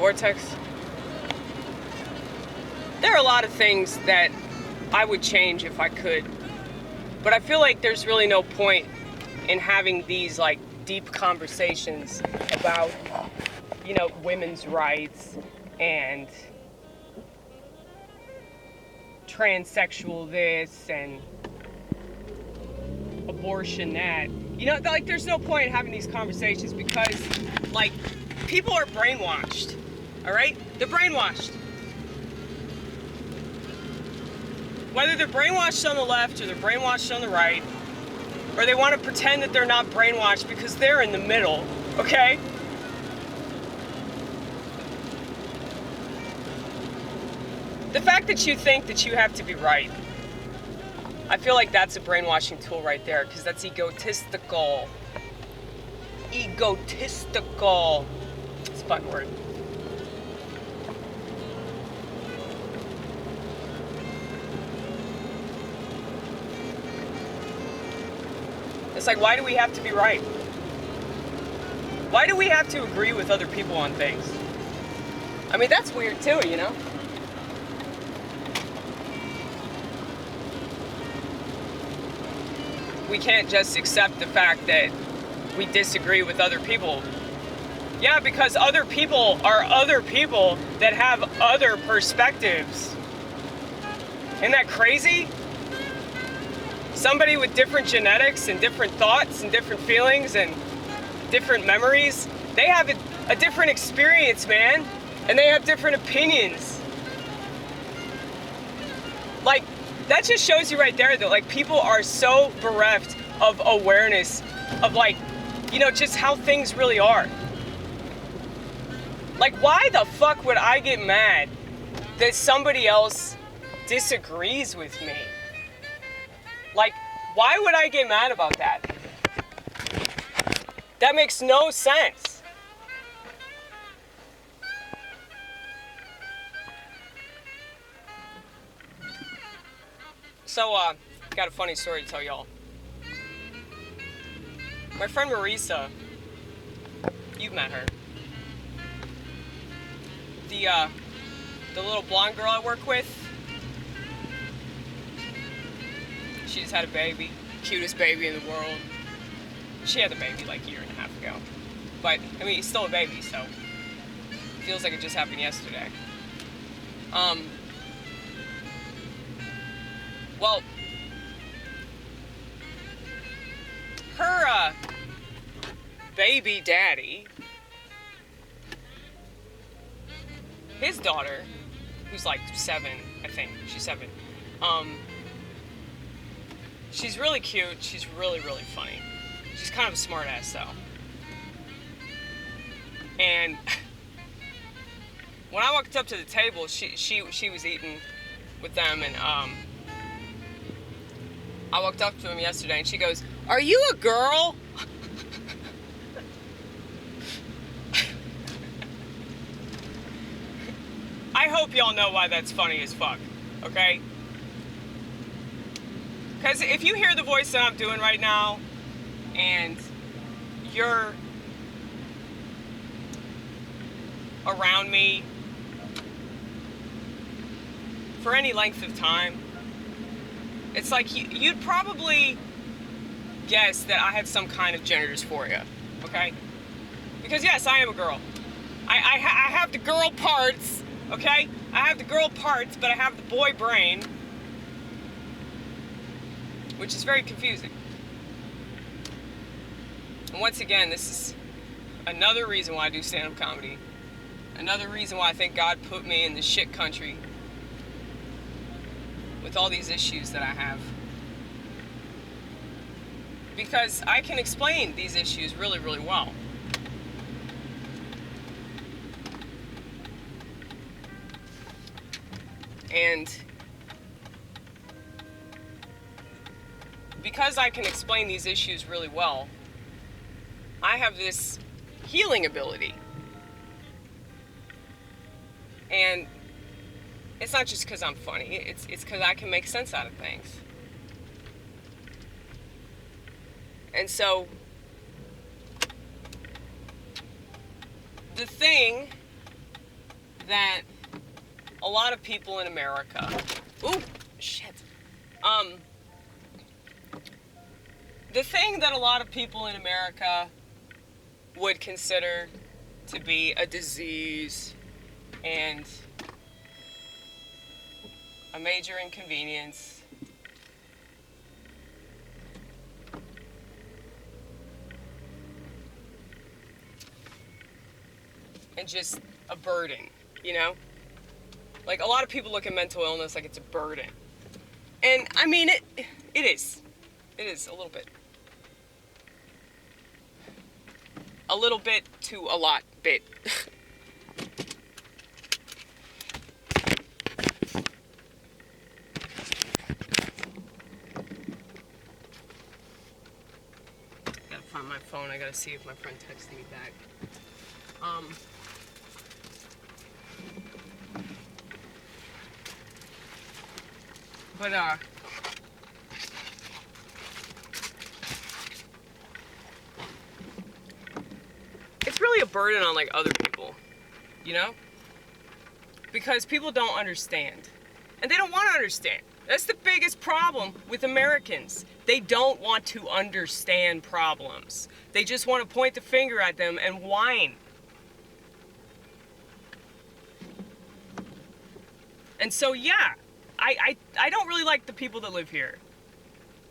vortex. There are a lot of things that I would change if I could, but I feel like there's really no point in having these like deep conversations about, you know, women's rights and transsexual this and abortion that. You know, like there's no point in having these conversations because like people are brainwashed. All right? They're brainwashed. Whether they're brainwashed on the left or they're brainwashed on the right, or they want to pretend that they're not brainwashed because they're in the middle, okay? The fact that you think that you have to be right, I feel like that's a brainwashing tool right there, because that's egotistical. Egotistical. It's a fun word. It's like, why do we have to be right? Why do we have to agree with other people on things? I mean, that's weird too, you know? We can't just accept the fact that we disagree with other people. Yeah, because other people are other people that have other perspectives. Isn't that crazy? Somebody with different genetics and different thoughts and different feelings and different memories, they have a different experience, man. And they have different opinions. Like, that just shows you right there that, like, people are so bereft of awareness of, like, you know, just how things really are. Like, why the fuck would I get mad that somebody else disagrees with me? Like, why would I get mad about that? That makes no sense. So, got a funny story to tell y'all. My friend Marisa, you've met her. The little blonde girl I work with, she just had a baby. Cutest baby in the world. She had the baby like a year and a half ago. But, I mean, it's still a baby, so feels like it just happened yesterday. Well, her baby daddy, his daughter, who's like 7, I think, she's 7, she's really cute, she's really, really funny. She's kind of a smartass though. And when I walked up to the table, she was eating with them, and I walked up to him yesterday and she goes, "Are you a girl?" I hope y'all know why that's funny as fuck, okay? Because if you hear the voice that I'm doing right now, and you're around me for any length of time, it's like you'd probably guess that I have some kind of gender dysphoria, okay? Because yes, I am a girl. I have the girl parts, okay? I have the girl parts, but I have the boy brain, which is very confusing. And once again, this is another reason why I do stand-up comedy. Another reason why I think God put me in this shit country with all these issues that I have. Because I can explain these issues really, really well. And because I can explain these issues really well, I have this healing ability. And it's not just because I'm funny, it's because I can make sense out of things. And so, the thing that a lot of people in America, ooh, shit, the thing that a lot of people in America would consider to be a disease and a major inconvenience and just a burden, you know? Like, a lot of people look at mental illness like it's a burden. And, I mean, it is. It is, a little bit. A little bit to a lot bit. Gotta find my phone. I gotta see if my friend texted me back. But, it's really a burden on, like, other people, you know? Because people don't understand. And they don't want to understand. That's the biggest problem with Americans. They don't want to understand problems. They just want to point the finger at them and whine. And so, yeah, I don't really like the people that live here.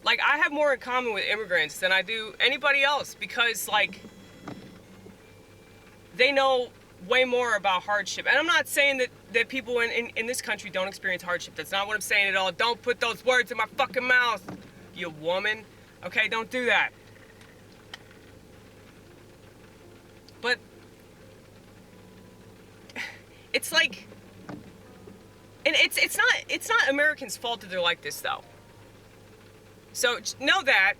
Like, I have more in common with immigrants than I do anybody else because, like, they know way more about hardship. And I'm not saying that people in this country don't experience hardship. That's not what I'm saying at all. Don't put those words in my fucking mouth, you woman. Okay, don't do that. But it's like, and it's not Americans' fault that they're like this though. So know that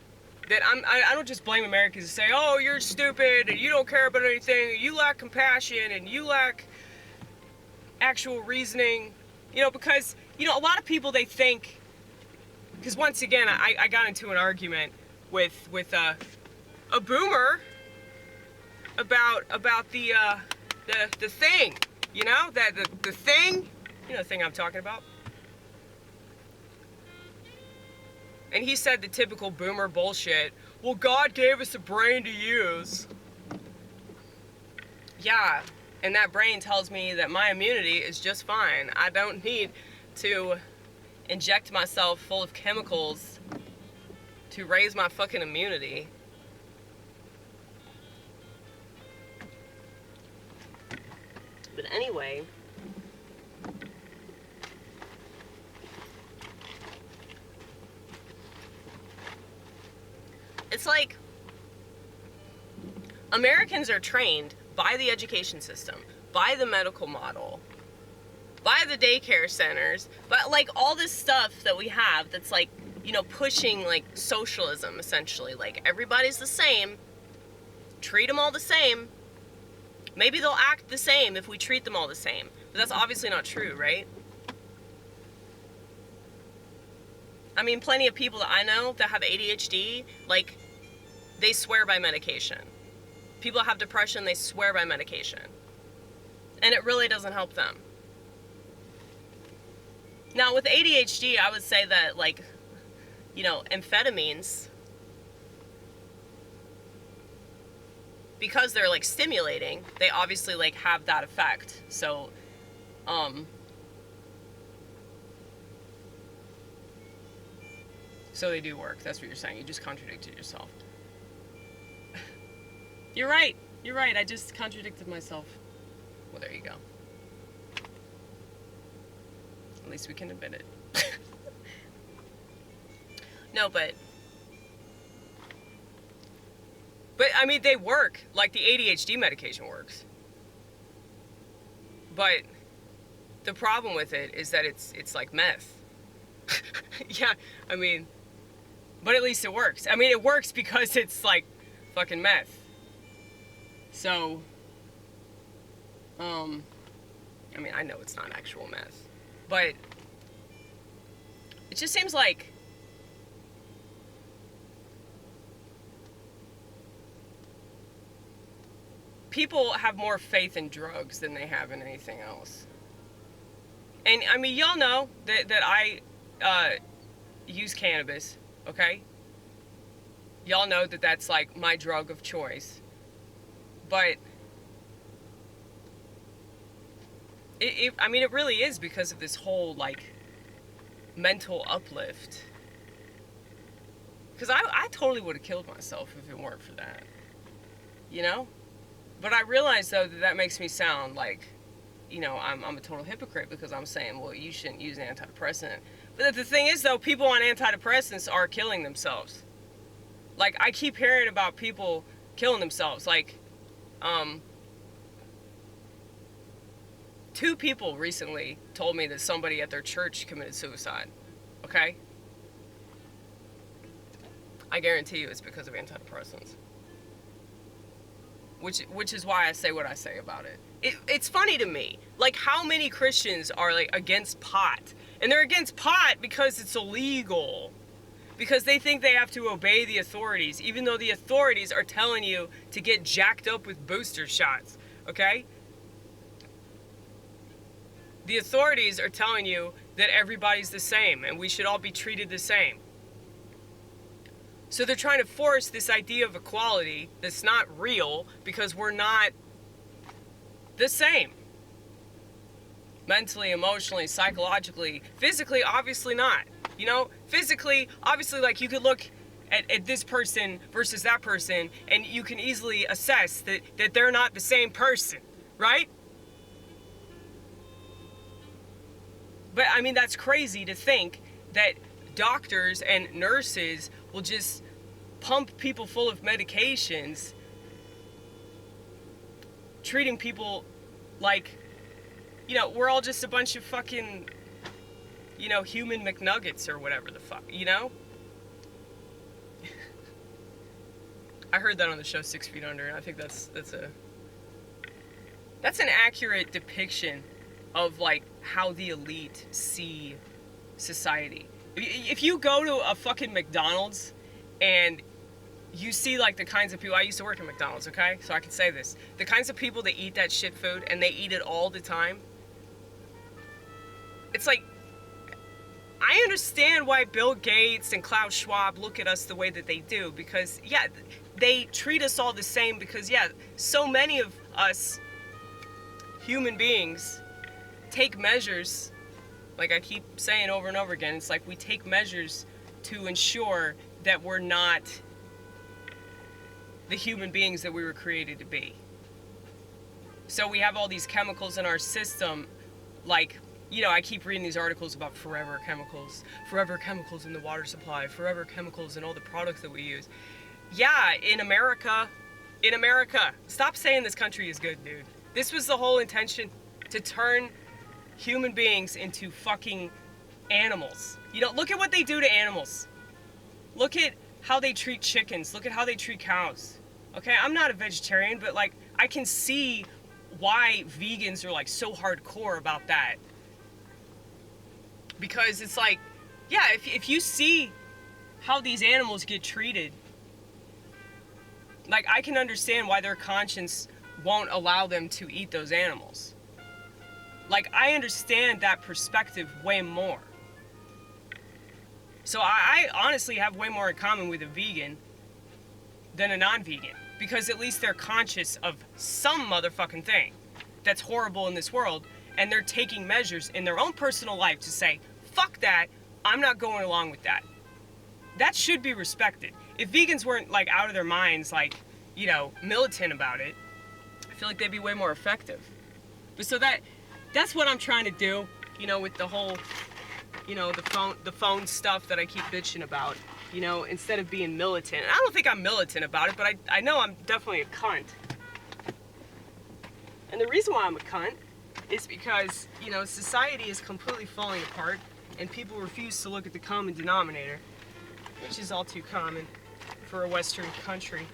I don't just blame Americans and say, oh, you're stupid and you don't care about anything, and you lack compassion and you lack actual reasoning, you know, because, you know, a lot of people, they think, because once again, I got into an argument with a boomer about the thing, you know, the thing, you know, the thing I'm talking about. And he said the typical boomer bullshit, well, God gave us a brain to use. Yeah, and that brain tells me that my immunity is just fine. I don't need to inject myself full of chemicals to raise my fucking immunity. But anyway, it's like Americans are trained by the education system, by the medical model, by the daycare centers, but like all this stuff that we have that's like, you know, pushing like socialism essentially. Like everybody's the same, treat them all the same. Maybe they'll act the same if we treat them all the same, but that's obviously not true, right? I mean, plenty of people that I know that have ADHD, like, they swear by medication. People that have depression, they swear by medication. And it really doesn't help them. Now, with ADHD, I would say that, like, you know, amphetamines, because they're, like, stimulating, they obviously, like, have that effect. So, so they do work. That's what you're saying. You just contradicted yourself. You're right. You're right. I just contradicted myself. Well, there you go. At least we can admit it. No, but I mean, they work. Like the ADHD medication works. But the problem with it is that it's like meth. Yeah, I mean, but at least it works. I mean, it works because it's like fucking meth. So, I mean, I know it's not actual meth, but it just seems like people have more faith in drugs than they have in anything else. And I mean, y'all know that I use cannabis, okay? Y'all know that that's like my drug of choice. But I mean, it really is because of this whole like mental uplift. Because I totally would have killed myself if it weren't for that, you know? But I realize though that makes me sound like, you know, I'm a total hypocrite because I'm saying, well, you shouldn't use an antidepressant. But the thing is though, people on antidepressants are killing themselves. Like, I keep hearing about people killing themselves. Like, 2 people recently told me that somebody at their church committed suicide. Okay? I guarantee you it's because of antidepressants. Which is why I say what I say about it. It's funny to me. Like, how many Christians are, like, against pot? And they're against pot because it's illegal. Because they think they have to obey the authorities, even though the authorities are telling you to get jacked up with booster shots, okay? The authorities are telling you that everybody's the same and we should all be treated the same. So they're trying to force this idea of equality that's not real because we're not the same. Mentally, emotionally, psychologically, physically, obviously not. You know, physically, obviously, like, you could look at this person versus that person, and you can easily assess that they're not the same person, right? But, I mean, that's crazy to think that doctors and nurses will just pump people full of medications, treating people like, you know, we're all just a bunch of fucking, you know, human McNuggets or whatever the fuck, you know? I heard that on the show 6 Feet Under, and I think that's an accurate depiction of, like, how the elite see society. If you go to a fucking McDonald's and you see, like, the kinds of people, I used to work at McDonald's, okay? So I can say this. The kinds of people that eat that shit food and they eat it all the time, it's like, I understand why Bill Gates and Klaus Schwab look at us the way that they do, because, yeah, they treat us all the same because, yeah, so many of us human beings take measures, like I keep saying over and over again, it's like we take measures to ensure that we're not the human beings that we were created to be. So we have all these chemicals in our system, like, you know, I keep reading these articles about forever chemicals in the water supply, forever chemicals in all the products that we use. Yeah, in America, stop saying this country is good, dude. This was the whole intention, to turn human beings into fucking animals. You know, look at what they do to animals. Look at how they treat chickens. Look at how they treat cows. Okay, I'm not a vegetarian, but, like, I can see why vegans are, like, so hardcore about that. Because it's like, yeah, if you see how these animals get treated, like, I can understand why their conscience won't allow them to eat those animals. Like, I understand that perspective way more. So I honestly have way more in common with a vegan than a non-vegan. Because at least they're conscious of some motherfucking thing that's horrible in this world, and they're taking measures in their own personal life to say, fuck that, I'm not going along with that. That should be respected. If vegans weren't, like, out of their minds, like, you know, militant about it, I feel like they'd be way more effective. But so that's what I'm trying to do, you know, with the whole, you know, the phone stuff that I keep bitching about, you know, instead of being militant. And I don't think I'm militant about it, but I know I'm definitely a cunt. And the reason why I'm a cunt is because, you know, society is completely falling apart and people refuse to look at the common denominator, which is all too common for a Western country.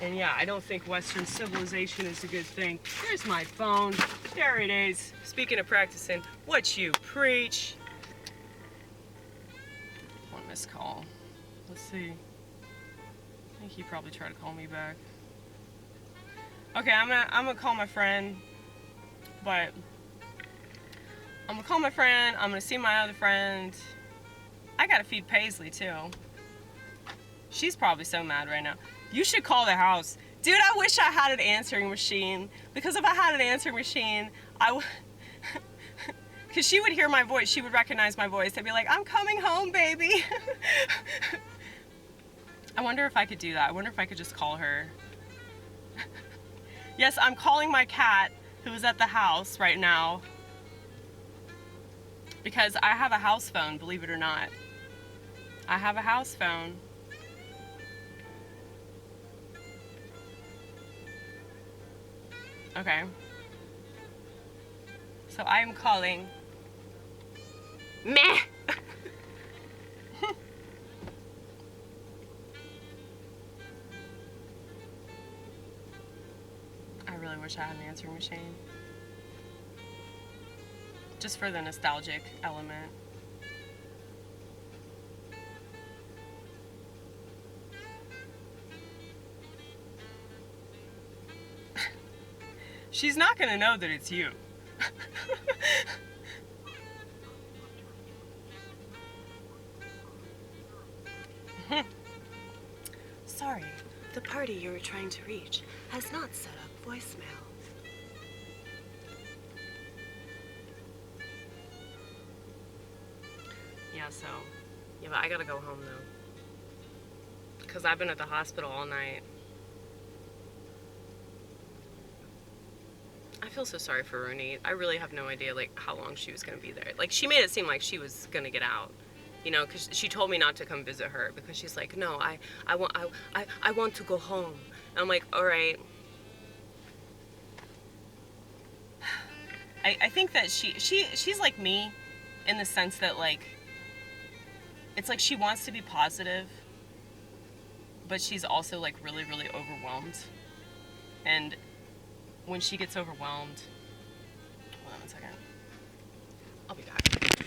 And yeah, I don't think Western civilization is a good thing. There's my phone. There it is. Speaking of practicing, what you preach. One missed call. Let's see. I think he probably tried to call me back. Okay, I'm gonna call my friend, but I'm gonna call my friend. I'm gonna see my other friend. I gotta feed Paisley too. She's probably so mad right now. You should call the house. Dude, I wish I had an answering machine. Because if I had an answering machine, because she would hear my voice. She would recognize my voice. I'd be like, I'm coming home, baby. I wonder if I could do that. I wonder if I could just call her. Yes, I'm calling my cat, who is at the house right now. Because I have a house phone, believe it or not. I have a house phone. Okay. So I am calling. Meh! I really wish I had an answering machine. Just for the nostalgic element. She's not gonna know that it's you. Sorry, the party you were trying to reach has not set up voicemail. Yeah, but I gotta go home though. Because I've been at the hospital all night. I feel so sorry for Rooney. I really have no idea, like, how long she was gonna be there. Like, she made it seem like she was gonna get out. You know, because she told me not to come visit her because she's like, no, I want to go home. And I'm like, all right. I think that she's like me in the sense that, like, it's like she wants to be positive, but she's also, like, really, really overwhelmed. And when she gets overwhelmed, hold on one second. I'll be back.